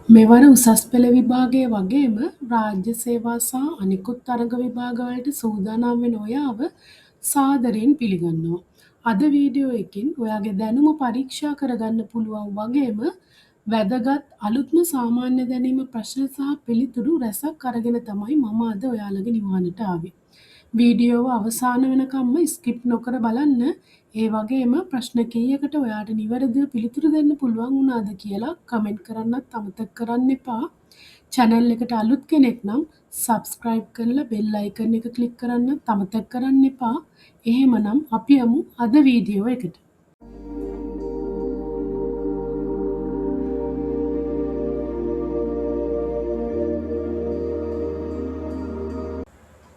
මෙවර උසස් පෙළ විභාගය වගේම රාජ්‍ය සේවා සහ අනෙකුත් තරග විභාගවලට සූදානම් වෙන ඔයාව සාදරයෙන් පිළිගන්නවා. අද වීඩියෝ එකෙන් ඔයාගේ දැනුම පරීක්ෂා කරගන්න පුළුවන් වගේම වැදගත් අලුත්ම සාමාන්‍ය දැනීම ප්‍රශ්න සහ පිළිතුරු රැසක් අරගෙන තමයි මම අද ඔයාලගේ නිවහනට ආවේ. වීඩියෝව අවසාන වෙනකම්ම ස්කිප් නොකර බලන්න. ඒ වගේම ප්‍රශ්න කීයකට ඔයාට නිවැරදිව පිළිතුරු දෙන්න පුළුවන් වුණාද කියලා කමෙන්ට් කරන්නත් අමතක කරන්න එපා. channel එකට අලුත් කෙනෙක් නම් subscribe කරලා bell icon එක click කරන්නත් අමතක කරන්න එපා. එහෙමනම් අපි යමු අද වීඩියෝ එකට.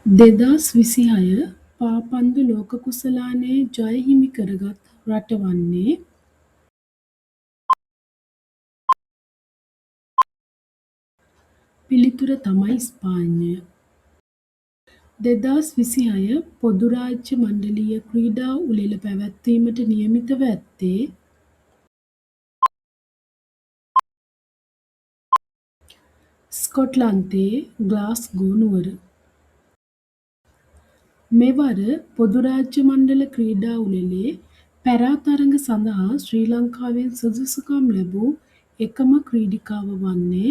2026 පාපන්දු ලෝක කුසලානයේ ජය හිමි කරගත් රට වන්නේ පිළිතුර තමයි ස්පාඤ්ඤය. 2026 පොදු රාජ්‍ය මණ්ඩලීය ක්‍රීඩා උළෙල පැවැත්වීමට නියමිතව ඇත්තේ ස්කොට්ලන්තයේ ග්ලාස්ගෝ නුවර. මෙවර පොදු රාජ්‍ය මණ්ඩල ක්‍රීඩා උළෙලේ පැරා තරඟ සඳහා ශ්‍රී ලංකාවෙන් සුදුසුකම් ලැබූ එකම ක්‍රීඩිකාව වන්නේ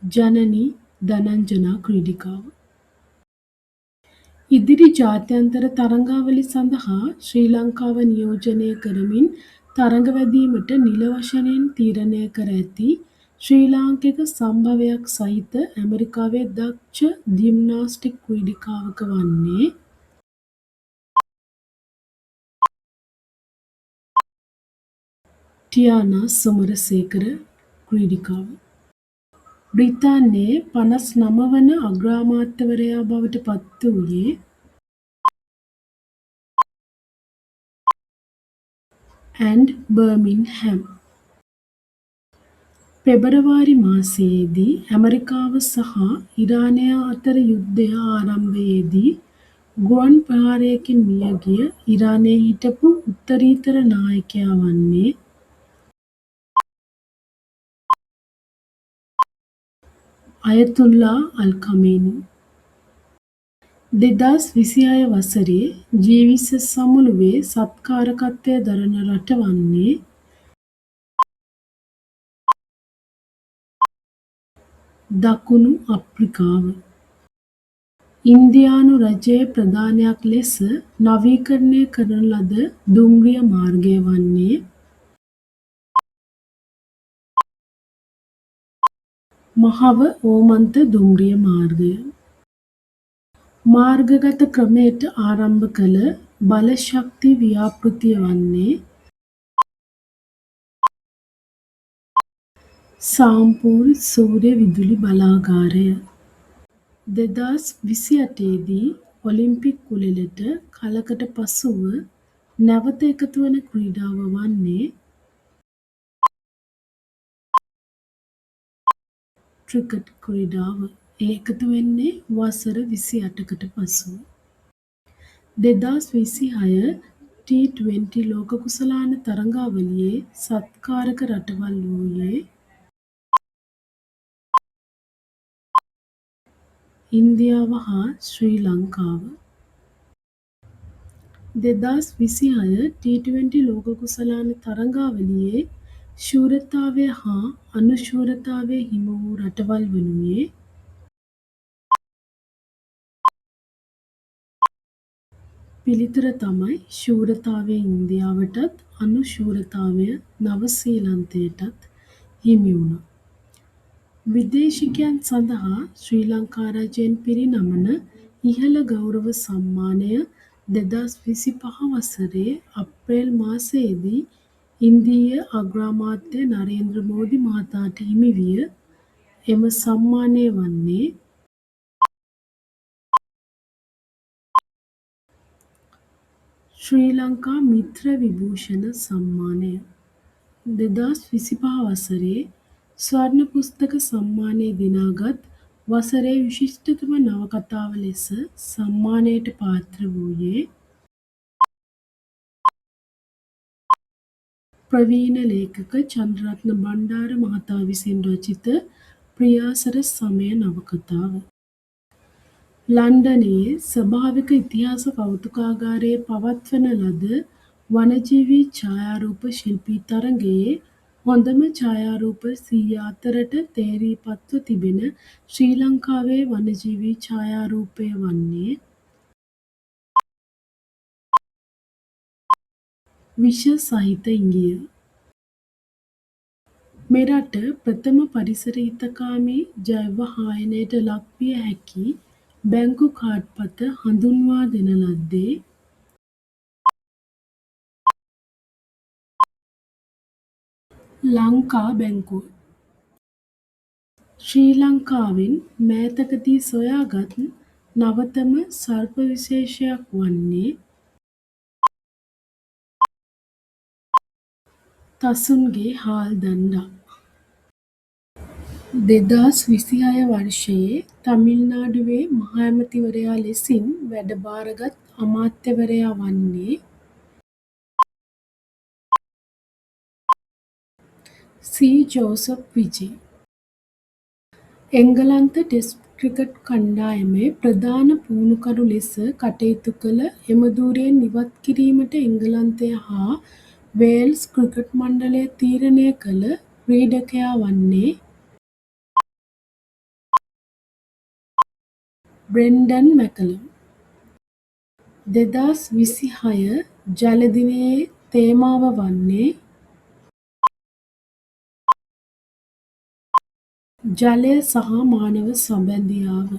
ජනනී ධනංජනා ක්‍රීඩිකාව. ඉදිරි ජාත්‍යන්තර තරඟාවලි සඳහා ශ්‍රී ලංකාව නියෝජනය කරමින් තරඟ වැදීමට නිල වශයෙන් තීරණය කර ඇති ශ්‍රී ලාංකික සම්භවයක් සහිත ඇමරිකාවේ දක්ෂ ජිම්නාස්ටික් ක්‍රීඩිකාවක වන්නේ ටියානා සමරසේකර ක්‍රීඩිකාව. බ්‍රිතාන්‍යයේ 59 වන අග්‍රාමාත්‍යවරයා බවට පත් වූයේ ඇන්ඩ් බර්මින්හැම්. පෙබරවාරි මාසයේදී ඇමරිකාව සහ ඉරානය අතර යුද්ධය ආරම්භයේදී ගුවන් ප්‍රහාරයකින් මියගිය ඉරානයේ හිටපු උත්තරීතර නායකයා වන්නේ අයතුල්ලා අල් ඛමේනි. 2026 වසරේ G20 සමුළුවේ සත්කාරකත්වය දරන රට වන්නේ දකුණු අප්‍රිකාව. ඉන්දියානු රජයේ ප්‍රධානයක් ලෙස නවීකරණය කරන ලද දුම්රිය මාර්ගය වන්නේ මහව ඕමන්ත දුම්රිය මාර්ගය. මාර්ගගත ක්‍රමයට ආරම්භ කළ බලශක්ති ව්‍යාපෘතිය වන්නේ සාම්පූර් සූර්ය විදුලි බලාගාරය. 2028 දී ඔලිම්පික් උළෙලට කලකට පසුව නැවත එකතු වන ක්‍රීඩාව වන්නේ ක්‍රිකට් ක්‍රීඩාව. ඒ එකතු වෙන්නේ වසර 28කට පසුව. 2026 T20 ලෝක කුසලාන තරඟාවලියේ සත්කාරක රටවල් වූයේ ඉන්දියාව හා ශ්‍රී ලංකාව. 2026 T20 ලෝක කුසලාන තරඟාවලියේ ශූරතාවය හා අනුශූරතාවය හිමි වූ රටවල් වනුයේ පිළිතුර තමයි ශූරතාවය ඉන්දියාවටත් අනුශූරතාවය නවසීලන්තයටත් හිමි වුණා. විදේශිකයන් සඳහා ශ්‍රී ලංකා රජයෙන් පිරිනමන ඉහළ ගෞරව සම්මානය 2025 වසරේ අප්‍රේල් මාසයේදී ඉන්දීය අග්‍රාමාත්‍ය නරේන්ද්‍ර මෝදි මහතාට හිමි විය. එම සම්මානය වන්නේ ශ්‍රී ලංකා මිත්‍ර විභූෂණ සම්මානය. 2025 වසරේ ස්වර්ණ පුස්තක සම්මානය දිනාගත් වසරේ විශිෂ්ටතම නවකතාව ලෙස සම්මානයට පාත්‍ර වූයේ ප්‍රවීණ ලේඛක චන්ද්‍රරත්න බණ්ඩාර මහතා විසින් රචිත ප්‍රියාසර සමය නවකතාව. ලන්ඩනයේ ස්වභාවික ඉතිහාස කෞතුකාගාරයේ පවත්වන ලද වනජීවී ඡායාරූප ශිල්පී තරගයේ හොඳම ඡායාරූප 100 අතරට තේරීපත්ව තිබෙන ශ්‍රී ලංකාවේ වනජීවී ඡායාරූපය වන්නේ විෂ සහිත ඉඟිය. මෙරට ප්‍රථම පරිසර හිතකාමී ජෛව හායනයට ලක්විය හැකි බැංකු කාඩ්පත හඳුන්වා දෙන ලද්දේ ලංකා බැංකුව. ශ්‍රී ලංකාවෙන් මෑතකදී සොයාගත් නවතම සර්ප විශේෂයක් වන්නේ තසුන්ගේ හාල් දණ්ඩා. 2026 වර්ෂයේ තමිල්නාඩුවේ මහ ඇමතිවරයා ලෙසින් වැඩභාරගත් අමාත්‍යවරයා වන්නේ සී ජෝසප් විජේ. එංගලන්ත ටෙස්ට් ක්‍රිකට් කණ්ඩායමේ ප්‍රධාන පුහුණුකරු ලෙස කටයුතු කළ එම ධුරයෙන් ඉවත් කිරීමට එංගලන්තය හා වේල්ස් ක්‍රිකට් මණ්ඩලය තීරණය කළ ක්‍රීඩකයා වන්නේ බ්‍රෙන්ඩන් මැකලම්. 2026 ජල දිනයේ තේමාව වන්නේ ජලය සහ මානව සබැඳියාව.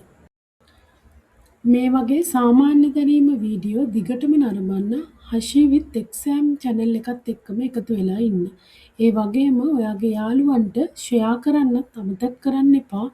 මේ වගේ සාමාන්‍ය දැනීම වීඩියෝ දිගටම නරඹන්න හෂී විත් එක්සෑම් channel එකත් එක්කම එකතු වෙලා ඉන්න. ඒ වගේම ඔයාගේ යාළුවන්ට ෂෙයා කරන්නත් අමතක කරන්න එපා.